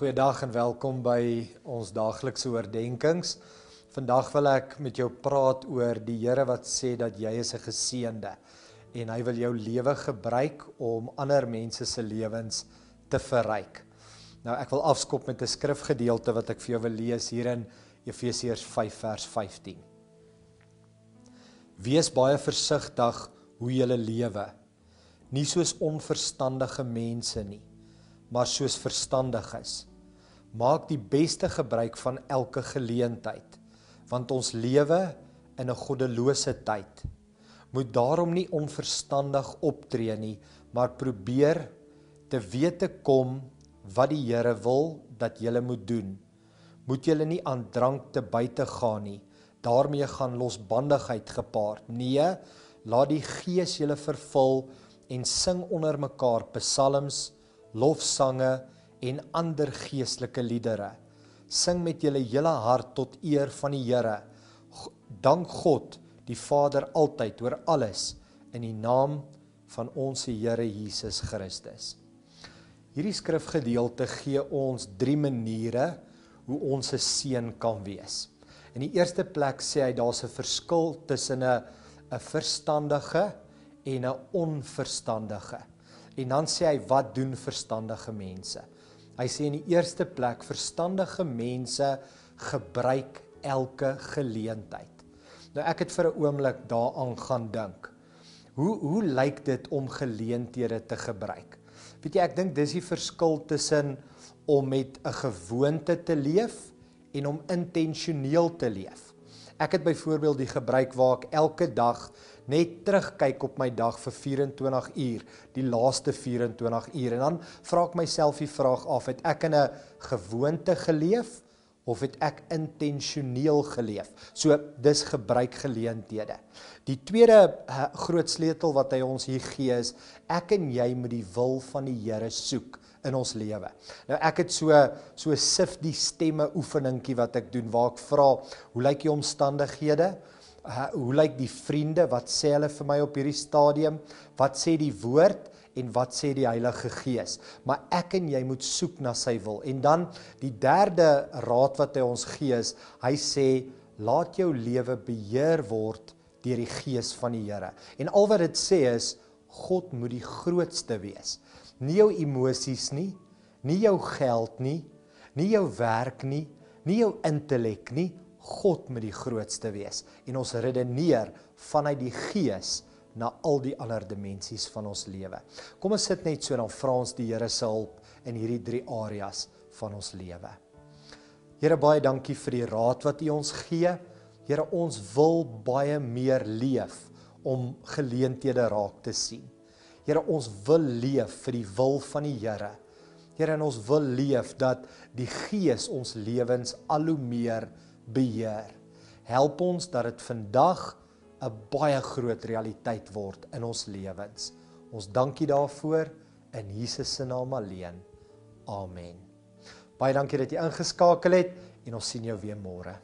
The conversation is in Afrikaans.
Goeiedag en welkom by ons daaglikse oordenkings. Vandag wil ek met jou praat oor die Here wat sê dat jy is 'n geseënde en hy wil jou lewe gebruik om ander mense se lewens te verryk. Nou ek wil afskop met 'n skrifgedeelte wat ek vir jou wil lees hier in Efesiërs 5 vers 15. Wees baie versigtig hoe jy lewe, nie soos onverstandige mense nie, maar soos verstandiges. Maak die beste gebruik van elke geleentheid, want ons lewe in 'n goddelose tyd. Moet daarom nie onverstandig optree nie, maar probeer te wete kom wat die Here wil dat julle moet doen. Moet julle nie aan drank te buite gaan nie, daarmee gaan losbandigheid gepaard. Nee, laat die Gees julle vervul en sing onder mekaar psalms, lofsange en ander geestelike liedere. Sing met julle hele hart tot eer van die Here. Dank God, die Vader altyd oor alles in die naam van ons Here Jesus Christus. Hierdie skrifgedeelte gee ons 3 maniere hoe ons 'n seun kan wees. In die eerste plek sê hy daar's 'n verskil tussen 'n verstandige en 'n onverstandige. En dan sê hy, wat doen verstandige mense? Hy sê in die eerste plek, verstandige mense gebruik elke geleentheid. Nou ek het vir 'n oomblik daaraan gaan dink. Hoe lyk dit om geleenthede te gebruik? Weet jy, ek dink dis die verskil tussen om met 'n gewoonte te leef en om intentioneel te leef. Ek het byvoorbeeld die gebruik waar ek elke dag net terugkyk op my dag vir 24 uur, die laaste 24 uur, en dan vra ek myself die vraag af, het ek in 'n gewoonte geleef, of het ek intentioneel geleef? So, dis gebruik geleenthede. Die tweede groot sleutel wat hy ons hier gee is, ek en jy moet die wil van die Here soek in ons lewe. Nou ek het so sif die stemme oefeningkie wat ek doen, waar ek vra, hoe lyk die omstandighede? Hoe lyk die vriende? Wat sê hulle vir my op hierdie stadium? Wat sê die woord? En wat sê die Heilige Gees? Maar ek en jy moet soek na sy wil. En dan die derde raad wat hy ons gee is, hy sê, laat jou lewe beheer word deur die Gees van die Here. En al wat dit sê is, God moet die grootste wees. Nie jou emosies nie, nie jou geld nie, nie jou werk nie, nie jou intellek nie, God moet die grootste wees. En ons redeneer vanuit die Gees na al die ander dimensies van ons lewe. Kom ons sit net so, dan vra ons die Here se hulp in hierdie 3 areas van ons lewe. Here, baie dankie vir die raad wat U ons gee. Here, ons wil baie meer leef om geleenthede raak te sien. Here, ons wil leef vir die wil van die Here. Here, en ons wil leef dat die Gees ons lewens al hoe meer beheer. Help ons dat dit vandag 'n baie groot realiteit word in ons lewens. Ons dankie daarvoor in Jesus se naam alleen. Amen. Baie dankie dat jy ingeskakel het en ons sien jou weer môre.